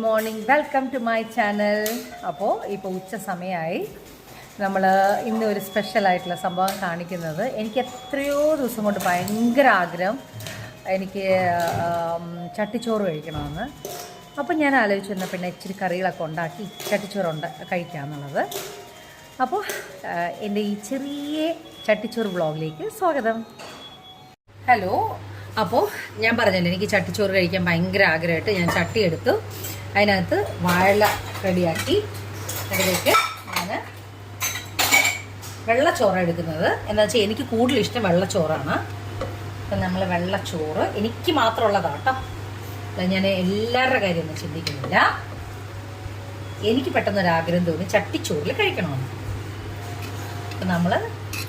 Good morning, welcome to my channel. അപ്പോൾ ഇപ്പോൾ ഉച്ച സമയമായി. നമ്മൾ ഇന്ന് ഒരു സ്പെഷ്യലായിട്ടുള്ള സംഭവം കാണിക്കുന്നത്. എനിക്ക് എത്രയോ ദിവസം കൊണ്ട് ഭയങ്കര ആഗ്രഹം എനിക്ക് ചട്ടിച്ചോറ് കഴിക്കണമെന്ന്. അപ്പോൾ ഞാൻ ആലോചിച്ചിരുന്ന പിന്നെ ഇച്ചിരി കറികളൊക്കെ ഉണ്ടാക്കി ചട്ടിച്ചോറ് കഴിക്കാമെന്നുള്ളത്. അപ്പോൾ എൻ്റെ ഈ ചെറിയ ചട്ടിച്ചോറ് വ്ളോഗിലേക്ക് സ്വാഗതം. ഹലോ. അപ്പോൾ ഞാൻ പറഞ്ഞല്ലോ, എനിക്ക് ചട്ടിച്ചോറ് കഴിക്കാൻ ഭയങ്കര ആഗ്രഹമായിട്ട് ഞാൻ ചട്ടി എടുത്തു. അതിനകത്ത് വാഴ റെഡിയാക്കി. അതിലേക്ക് ഞാൻ വെള്ളച്ചോറ് എടുക്കുന്നത്. എന്താ വെച്ചാൽ എനിക്ക് കൂടുതൽ ഇഷ്ടം വെള്ളച്ചോറാണ്. അപ്പം നമ്മൾ വെള്ളച്ചോറ് എനിക്ക് മാത്രമുള്ളതാണ് കേട്ടോ. ഞാൻ എല്ലാവരുടെ കാര്യമൊന്നും ചിന്തിക്കുന്നില്ല. എനിക്ക് പെട്ടെന്നൊരാഗ്രഹം തോന്നി ചട്ടിച്ചോറിൽ കഴിക്കണമെന്ന്. അപ്പം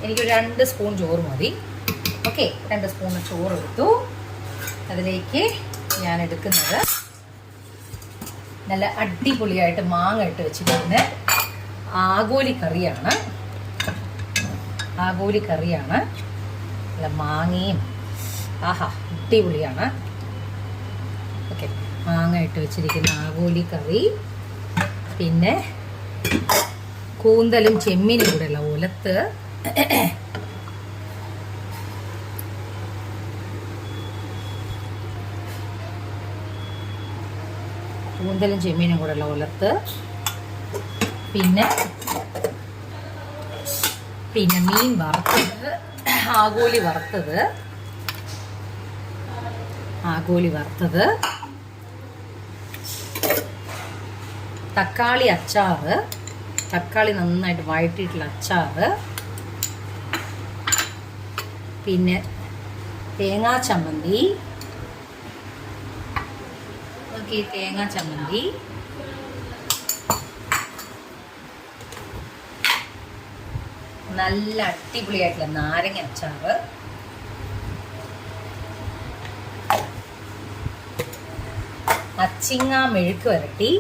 എനിക്കൊരു 2 സ്പൂൺ ചോറ് മതി. ഓക്കെ, 2 സ്പൂൺ ചോറ് എടുത്തു. അതിലേക്ക് ഞാൻ എടുക്കുന്നത് നല്ല അടിപൊളിയായിട്ട് മാങ്ങ ഇട്ട് വെച്ചിരിക്കുന്ന ആഗോലി കറിയാണ്. നല്ല മാങ്ങയും അടിപൊളിയാണ്. ഓക്കെ, മാങ്ങ ഇട്ട് വെച്ചിരിക്കുന്ന ആഗോലി കറി, പിന്നെ കൂന്തലും ചെമ്മീനും കൂടെയുള്ള ഉലത്ത്, പിന്നെ മീൻ വറുത്തത്, ആഗോലി വറുത്തത്, തക്കാളി അച്ചാറ്, തക്കാളി നന്നായിട്ട് വഴറ്റിയിട്ടുള്ള അച്ചാറ്, പിന്നെ തേങ്ങാ ചമ്മന്തി, നല്ല അടിപൊളിയായിട്ടുള്ള നാരങ്ങ അച്ചാറ്, അച്ചിങ്ങ മെഴുക്ക് വരട്ടി,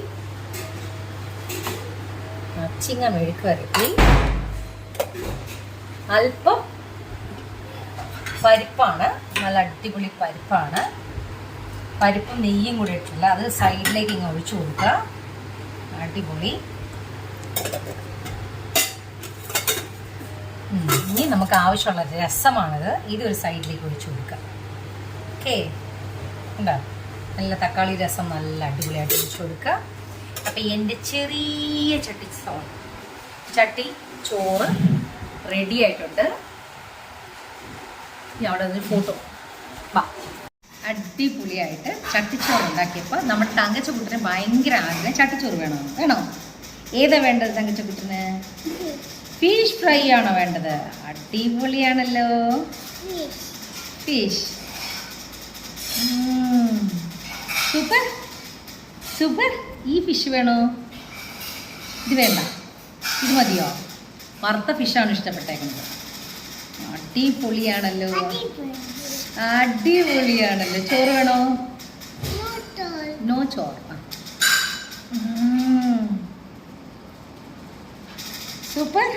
അല്പം പരിപ്പാണ്, നല്ല അടിപൊളി പരിപ്പാണ്. പരിപ്പും നെയ്യും കൂടി ഇട്ടില്ല, അത് സൈഡിലേക്ക് ഇങ്ങനെ ഒഴിച്ചു കൊടുക്കുക. അടിപൊളി. ഇനി നമുക്ക് ആവശ്യമുള്ള രസമാണിത്. ഇതൊരു സൈഡിലേക്ക് ഒഴിച്ചു കൊടുക്കുക. ഓക്കെ, ഉണ്ടോ? നല്ല തക്കാളി രസം നല്ല അടിപൊളിയായിട്ട് ഒഴിച്ചു കൊടുക്കുക. അപ്പം എൻ്റെ ചെറിയ ചട്ടി ചോറ് റെഡി ആയിട്ടുണ്ട്. ഞാൻ അവിടെ നിന്ന് ഫോട്ടോ അടിപൊളിയായിട്ട് ചട്ടിച്ചോറ് ഉണ്ടാക്കിയപ്പോൾ നമ്മുടെ തങ്കച്ചക്കുട്ടിന് ഭയങ്കര ആഗ്രഹം ചട്ടിച്ചോറ് വേണോ? ഏതാ വേണ്ടത് തങ്കച്ചക്കുട്ടിന്? ഫിഷ് ഫ്രൈ ആണോ വേണ്ടത്? അടിപൊളിയാണല്ലോ, ഫിഷ്. സൂപ്പർ. ഈ ഫിഷ് വേണോ? ഇത് വേണ്ട, ഇത് മതിയോ? വറുത്ത ഫിഷാണ് ഇഷ്ടപ്പെട്ടേക്കുന്നത്. അടിപൊളിയാണല്ലോ. ചോറ് വേണോ? നോ ചോറ്. സൂപ്പർ.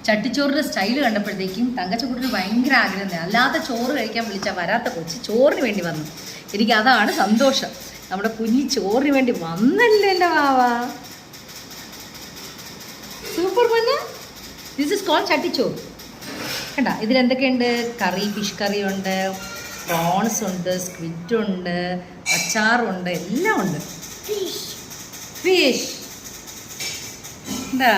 ചട്ടിച്ചോറിൻ്റെ സ്റ്റൈല് കണ്ടപ്പോഴത്തേക്കും തങ്കച്ചക്കുട്ടിന് ഭയങ്കര ആഗ്രഹം. അല്ലാത്ത ചോറ് കഴിക്കാൻ വിളിച്ചാൽ വരാത്ത കൊച്ച് ചോറിന് വേണ്ടി വന്നു. എനിക്ക് അതാണ് സന്തോഷം. നമ്മുടെ കുഞ്ഞി ചോറിന് വേണ്ടി വന്നല്ലേ എൻ്റെ വാവാ. സൂപ്പർ മന്ന. ദിസ് ഇസ് കോൾഡ് ചട്ടിച്ചോറ്. കണ്ട, ഇതിലെന്തൊക്കെയുണ്ട്? കറി, ഫിഷ് കറി ഉണ്ട്, പ്രോൺസ് ഉണ്ട്, സ്ക്വിഡ് ഉണ്ട്, അച്ചാറുണ്ട്, എല്ലാം ഉണ്ട്. ഫിഷ് എന്താ?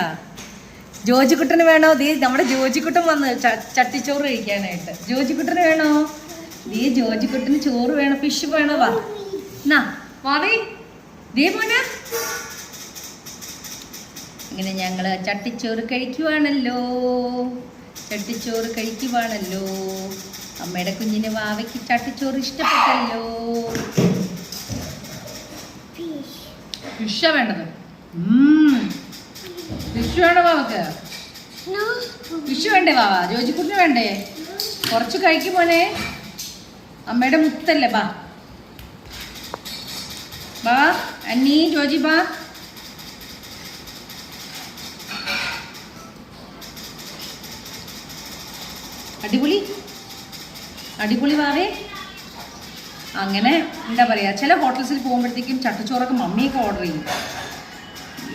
ജോജിക്കുട്ടന് വേണോ? നമ്മുടെ ജോജിക്കുട്ടൻ വന്ന് ചട്ടിച്ചോറ് കഴിക്കാനായിട്ട്. ജോജിക്കുട്ടന് വേണോ? ജോജിക്കുട്ടന് ചോറ് വേണം, ഫിഷ് വേണോ? വാവേ മോന. ഇങ്ങനെ ഞങ്ങൾ ചട്ടിച്ചോറ് കഴിക്കുവാണല്ലോ. അമ്മയുടെ കുഞ്ഞിന് വാവയ്ക്ക് ചട്ടിച്ചോറ് ഇഷ്ടപ്പെട്ടല്ലോ. ഫിഷാ വേണ്ടത്? ഫിഷ് വേണോ വാവക്ക്? ഫിഷ് വേണ്ടേ വാവ? ജോജിക്കുട്ടിന് വേണ്ടേ? കുറച്ച് കഴിക്കും മോനെ. അമ്മയുടെ മുത്തല്ലേ. ബാ അന്നീ, ജോജി ബാ. അടിപൊളി വാവേ. അങ്ങനെ എന്താ പറയുക, ചില ഹോട്ടൽസിൽ പോകുമ്പോഴത്തേക്കും ചട്ടിച്ചോറൊക്കെ മമ്മിയൊക്കെ ഓർഡർ ചെയ്യും.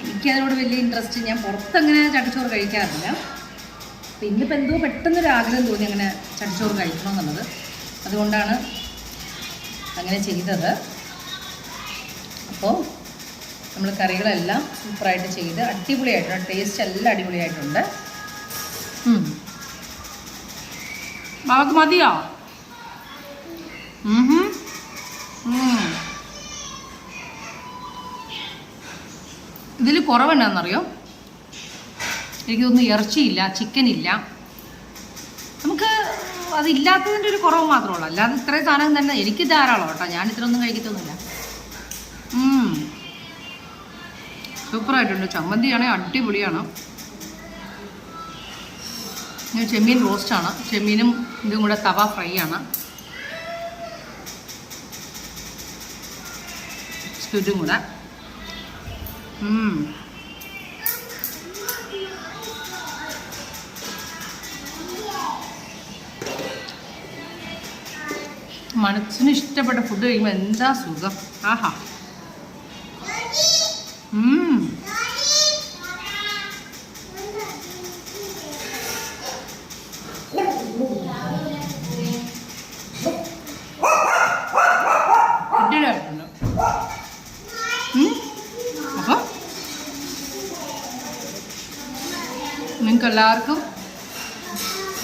എനിക്കതിനോട് വലിയ ഇൻട്രസ്റ്റ്, ഞാൻ പുറത്തങ്ങനെ ചട്ടിച്ചോറ് കഴിക്കാറില്ല. അപ്പം ഇന്നിപ്പോൾ എന്തോ പെട്ടെന്നൊരു ആഗ്രഹം തോന്നി അങ്ങനെ ചട്ടിച്ചോറ് കഴിക്കണമെന്നുള്ളത്. അതുകൊണ്ടാണ് അങ്ങനെ ചെയ്തത്. അപ്പോൾ നമ്മൾ കറികളെല്ലാം സൂപ്പറായിട്ട് ചെയ്ത് അടിപൊളിയായിട്ടുണ്ട്. ടേസ്റ്റ് എല്ലാം അടിപൊളിയായിട്ടുണ്ട്. ബാബക്ക് മതിയോ? ഇതിൽ കുറവെന്നാണെന്നറിയോ, എനിക്കൊന്നും ഇറച്ചിയില്ല, ചിക്കനില്ല. നമുക്ക് അതില്ലാത്തതിൻ്റെ ഒരു കുറവ് മാത്രമേ ഉള്ളൂ. അല്ലാതെ ഇത്രയും സാധനം തന്നെ എനിക്ക് ധാരാളം കേട്ടോ. ഞാൻ ഇത്രയൊന്നും കഴിക്കത്തൊന്നുമില്ല. സൂപ്പറായിട്ടുണ്ട്. ചമ്മന്തിയാണെങ്കിൽ അടിപൊളിയാണ്. ചെമ്മീൻ റോസ്റ്റാണ്. ചെമ്മീനും ഇതും കൂടെ തവ ഫ്രൈ ആണ്. സ്ക്വിഡും കൂടെ. മനസ്സിന് ഇഷ്ടപ്പെട്ട ഫുഡ് കഴിയുമ്പോൾ എന്താ സുഖം. ആഹാ. അപ്പം നിങ്ങൾക്കെല്ലാവർക്കും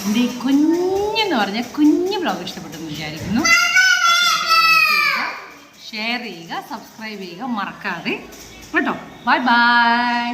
എൻ്റെ ഈ കുഞ്ഞെന്ന് പറഞ്ഞ കുഞ്ഞു ബ്ലോഗ് ഇഷ്ടപ്പെട്ടെന്ന് വിചാരിക്കുന്നു. ഷെയർ ചെയ്യുക, സബ്സ്ക്രൈബ് ചെയ്യുക മറക്കാതെ കേട്ടോ. Bye bye.